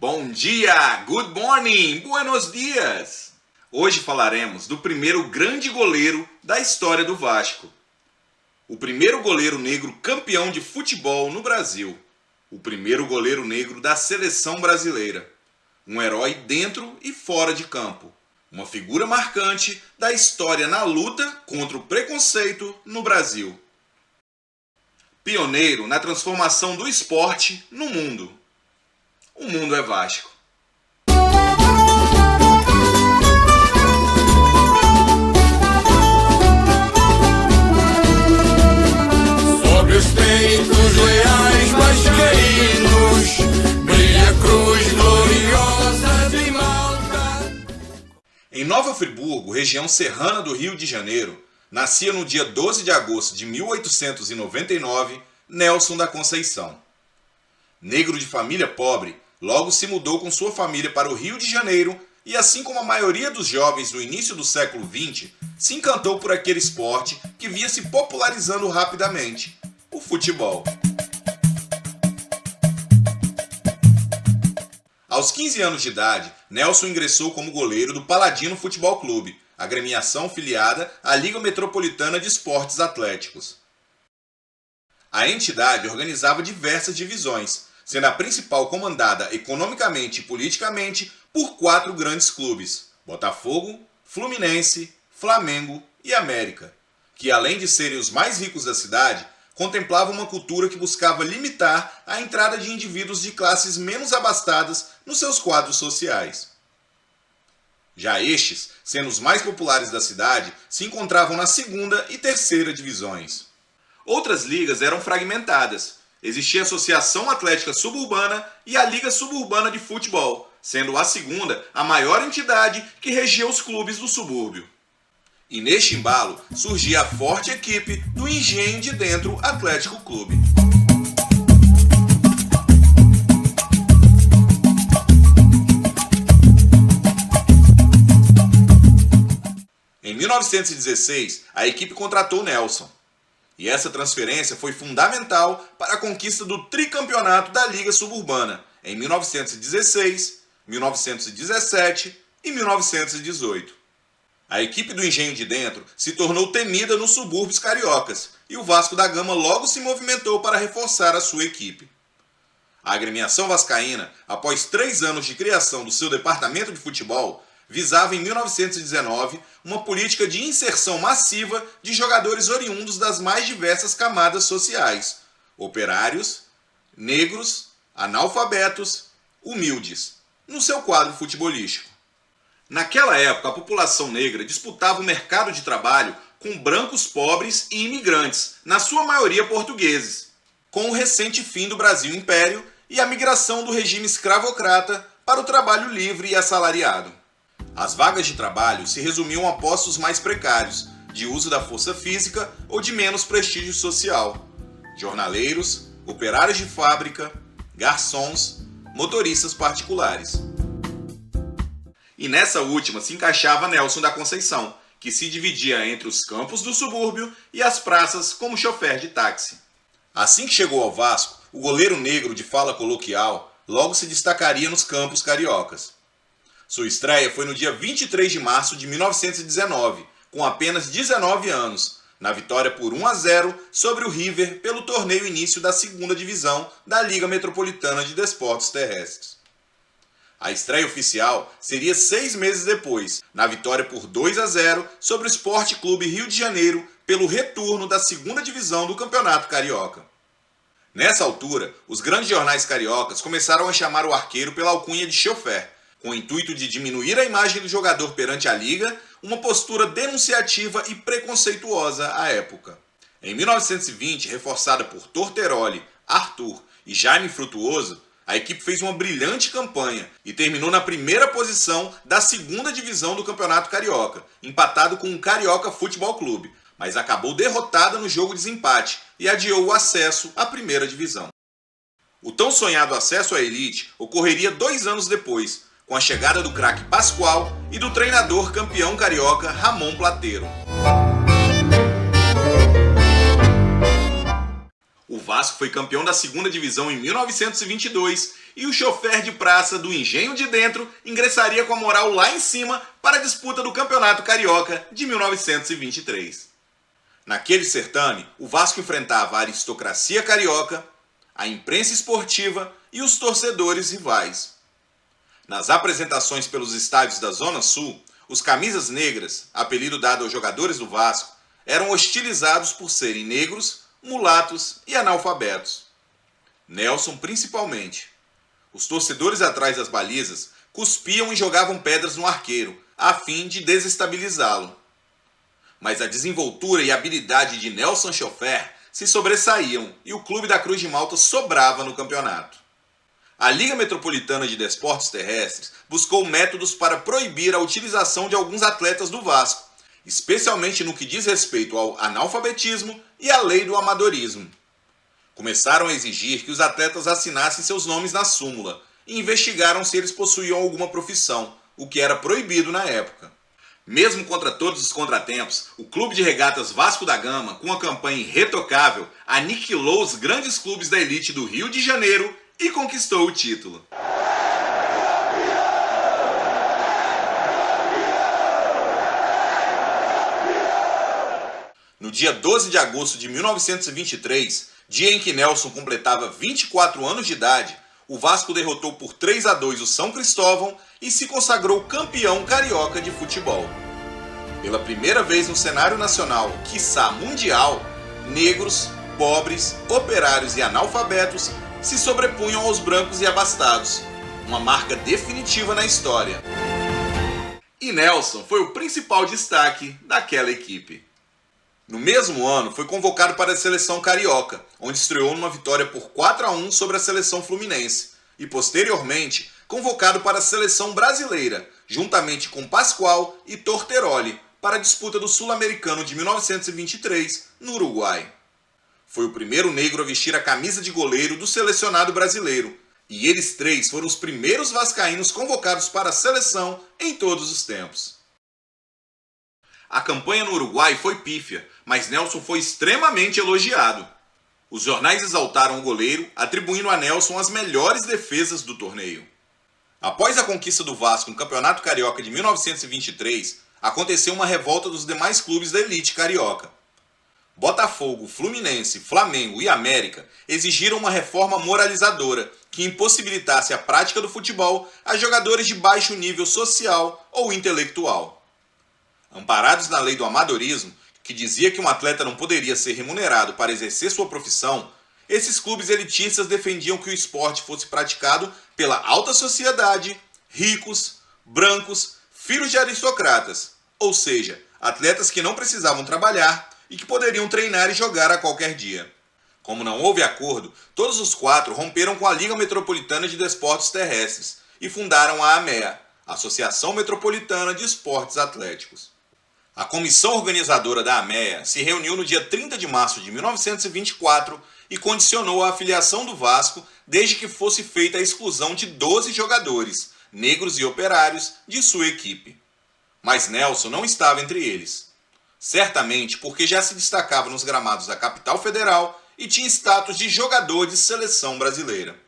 Bom dia, good morning, buenos dias! Hoje falaremos do primeiro grande goleiro da história do Vasco. O primeiro goleiro negro campeão de futebol no Brasil. O primeiro goleiro negro da seleção brasileira. Um herói dentro e fora de campo. Uma figura marcante da história na luta contra o preconceito no Brasil. Pioneiro na transformação do esporte no mundo. O mundo é Vasco. Sobre os peitos leais vascaínos, brilha a cruz gloriosa de Malta. Em Nova Friburgo, região serrana do Rio de Janeiro, nascia no dia 12 de agosto de 1899, Nélson da Conceição. Negro de família pobre, logo se mudou com sua família para o Rio de Janeiro e, assim como a maioria dos jovens no início do século XX, se encantou por aquele esporte que via se popularizando rapidamente, o futebol. Aos 15 anos de idade, Nélson ingressou como goleiro do Paladino Futebol Clube, agremiação filiada à Liga Metropolitana de Esportes Atléticos. A entidade organizava diversas divisões, sendo a principal comandada economicamente e politicamente por 4 grandes clubes: Botafogo, Fluminense, Flamengo e América, que além de serem os mais ricos da cidade, contemplavam uma cultura que buscava limitar a entrada de indivíduos de classes menos abastadas nos seus quadros sociais. Já estes, sendo os mais populares da cidade, se encontravam na 2ª e 3ª divisões. Outras ligas eram fragmentadas. Existia a Associação Atlética Suburbana e a Liga Suburbana de Futebol, sendo a segunda a maior entidade que regia os clubes do subúrbio. E neste embalo surgia a forte equipe do Engenho de Dentro Atlético Clube. Em 1916, a equipe contratou Nélson. E essa transferência foi fundamental para a conquista do tricampeonato da Liga Suburbana em 1916, 1917 e 1918. A equipe do Engenho de Dentro se tornou temida nos subúrbios cariocas e o Vasco da Gama logo se movimentou para reforçar a sua equipe. A agremiação vascaína, após 3 anos de criação do seu departamento de futebol, visava em 1919 uma política de inserção massiva de jogadores oriundos das mais diversas camadas sociais: operários, negros, analfabetos, humildes, no seu quadro futebolístico. Naquela época, a população negra disputava o mercado de trabalho com brancos pobres e imigrantes, na sua maioria portugueses, com o recente fim do Brasil Império e a migração do regime escravocrata para o trabalho livre e assalariado. As vagas de trabalho se resumiam a postos mais precários, de uso da força física ou de menos prestígio social: jornaleiros, operários de fábrica, garçons, motoristas particulares. E nessa última se encaixava Nélson da Conceição, que se dividia entre os campos do subúrbio e as praças como chofer de táxi. Assim que chegou ao Vasco, o goleiro negro de fala coloquial logo se destacaria nos campos cariocas. Sua estreia foi no dia 23 de março de 1919, com apenas 19 anos, na vitória por 1-0 sobre o River pelo torneio início da 2ª divisão da Liga Metropolitana de Desportos Terrestres. A estreia oficial seria 6 meses depois, na vitória por 2-0 sobre o Sport Clube Rio de Janeiro pelo retorno da 2ª divisão do Campeonato Carioca. Nessa altura, os grandes jornais cariocas começaram a chamar o arqueiro pela alcunha de chofer, com o intuito de diminuir a imagem do jogador perante a Liga, uma postura denunciativa e preconceituosa à época. Em 1920, reforçada por Torteroli, Arthur e Jaime Frutuoso, a equipe fez uma brilhante campanha e terminou na 1ª posição da 2ª divisão do Campeonato Carioca, empatado com o Carioca Futebol Clube, mas acabou derrotada no jogo de desempate e adiou o acesso à 1ª divisão. O tão sonhado acesso à elite ocorreria 2 anos depois, com a chegada do craque Pascoal e do treinador campeão carioca Ramon Plateiro. O Vasco foi campeão da 2ª divisão em 1922 e o chofer de praça do Engenho de Dentro ingressaria com a moral lá em cima para a disputa do Campeonato Carioca de 1923. Naquele certame, o Vasco enfrentava a aristocracia carioca, a imprensa esportiva e os torcedores rivais. Nas apresentações pelos estádios da Zona Sul, os camisas negras, apelido dado aos jogadores do Vasco, eram hostilizados por serem negros, mulatos e analfabetos. Nelson principalmente. Os torcedores atrás das balizas cuspiam e jogavam pedras no arqueiro, a fim de desestabilizá-lo. Mas a desenvoltura e habilidade de Nelson Chofer se sobressaíam e o Clube da Cruz de Malta sobrava no campeonato. A Liga Metropolitana de Desportos Terrestres buscou métodos para proibir a utilização de alguns atletas do Vasco, especialmente no que diz respeito ao analfabetismo e à lei do amadorismo. Começaram a exigir que os atletas assinassem seus nomes na súmula e investigaram se eles possuíam alguma profissão, o que era proibido na época. Mesmo contra todos os contratempos, o Clube de Regatas Vasco da Gama, com uma campanha irretocável, aniquilou os grandes clubes da elite do Rio de Janeiro e conquistou o título. No dia 12 de agosto de 1923, dia em que Nelson completava 24 anos de idade, o Vasco derrotou por 3-2 o São Cristóvão e se consagrou campeão carioca de futebol. Pela primeira vez no cenário nacional, quiçá mundial, negros, pobres, operários e analfabetos se sobrepunham aos brancos e abastados, uma marca definitiva na história. E Nelson foi o principal destaque daquela equipe. No mesmo ano, foi convocado para a seleção carioca, onde estreou numa vitória por 4-1 sobre a seleção fluminense, e posteriormente convocado para a seleção brasileira, juntamente com Pascoal e Torteroli, para a disputa do Sul-Americano de 1923, no Uruguai. Foi o primeiro negro a vestir a camisa de goleiro do selecionado brasileiro, e eles três foram os primeiros vascaínos convocados para a seleção em todos os tempos. A campanha no Uruguai foi pífia, mas Nelson foi extremamente elogiado. Os jornais exaltaram o goleiro, atribuindo a Nelson as melhores defesas do torneio. Após a conquista do Vasco no Campeonato Carioca de 1923, aconteceu uma revolta dos demais clubes da elite carioca. Botafogo, Fluminense, Flamengo e América exigiram uma reforma moralizadora que impossibilitasse a prática do futebol a jogadores de baixo nível social ou intelectual. Amparados na lei do amadorismo, que dizia que um atleta não poderia ser remunerado para exercer sua profissão, esses clubes elitistas defendiam que o esporte fosse praticado pela alta sociedade, ricos, brancos, filhos de aristocratas, ou seja, atletas que não precisavam trabalhar e que poderiam treinar e jogar a qualquer dia. Como não houve acordo, todos os quatro romperam com a Liga Metropolitana de Desportos Terrestres e fundaram a AMEA, Associação Metropolitana de Esportes Atléticos. A comissão organizadora da AMEA se reuniu no dia 30 de março de 1924 e condicionou a afiliação do Vasco desde que fosse feita a exclusão de 12 jogadores, negros e operários, de sua equipe. Mas Nelson não estava entre eles. Certamente porque já se destacava nos gramados da capital federal e tinha status de jogador de seleção brasileira.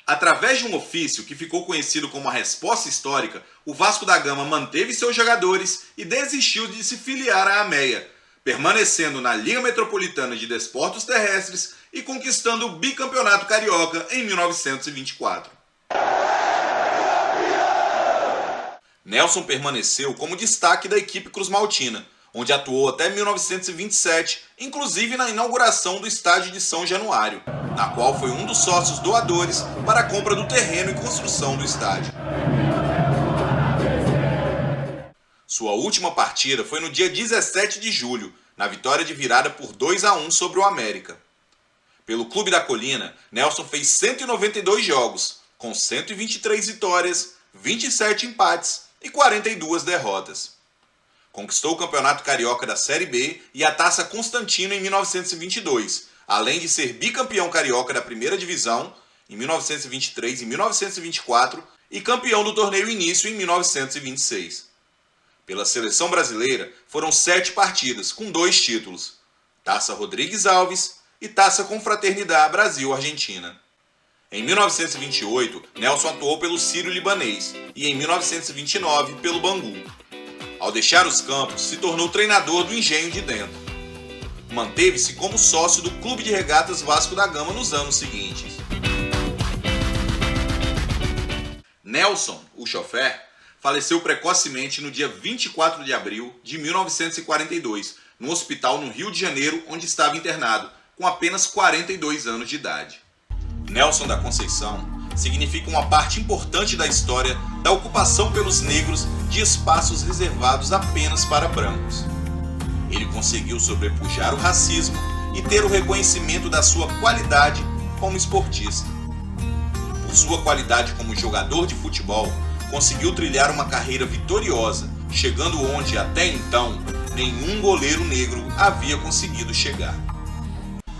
Através de um ofício que ficou conhecido como a Resposta Histórica, o Vasco da Gama manteve seus jogadores e desistiu de se filiar à AMEA, permanecendo na Liga Metropolitana de Desportos Terrestres e conquistando o bicampeonato carioca em 1924. Nelson permaneceu como destaque da equipe cruzmaltina, onde atuou até 1927, inclusive na inauguração do estádio de São Januário, na qual foi um dos sócios doadores para a compra do terreno e construção do estádio. Sua última partida foi no dia 17 de julho, na vitória de virada por 2-1 sobre o América. Pelo Clube da Colina, Nelson fez 192 jogos, com 123 vitórias, 27 empates e 42 derrotas. Conquistou o Campeonato Carioca da Série B e a Taça Constantino em 1922, além de ser bicampeão carioca da Primeira Divisão em 1923 e 1924 e campeão do torneio Início em 1926. Pela seleção brasileira, foram 7 partidas, com 2 títulos, Taça Rodrigues Alves e Taça Confraternidade Brasil-Argentina. Em 1928, Nelson atuou pelo Sírio-Libanês e em 1929 pelo Bangu. Ao deixar os campos, se tornou treinador do Engenho de Dentro. Manteve-se como sócio do Clube de Regatas Vasco da Gama nos anos seguintes. Nelson, o chofer, faleceu precocemente no dia 24 de abril de 1942, no hospital no Rio de Janeiro, onde estava internado, com apenas 42 anos de idade. Nelson da Conceição significa uma parte importante da história da ocupação pelos negros de espaços reservados apenas para brancos. Ele conseguiu sobrepujar o racismo e ter o reconhecimento da sua qualidade como esportista. Por sua qualidade como jogador de futebol, conseguiu trilhar uma carreira vitoriosa, chegando onde até então nenhum goleiro negro havia conseguido chegar.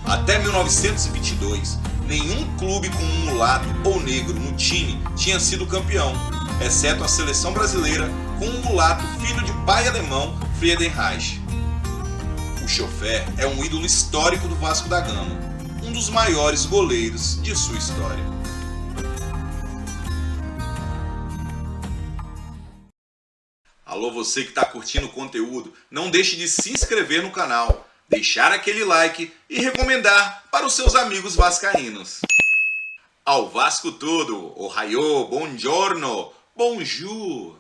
Até 1922, nenhum clube com um mulato ou negro no time tinha sido campeão, exceto a seleção brasileira com um mulato filho de pai alemão, Friedenreich. O chofer é um ídolo histórico do Vasco da Gama, um dos maiores goleiros de sua história. Alô, você que está curtindo o conteúdo, não deixe de se inscrever no canal, deixar aquele like e recomendar para os seus amigos vascaínos. Ao Vasco tudo! Ohayô, buongiorno, bonjour!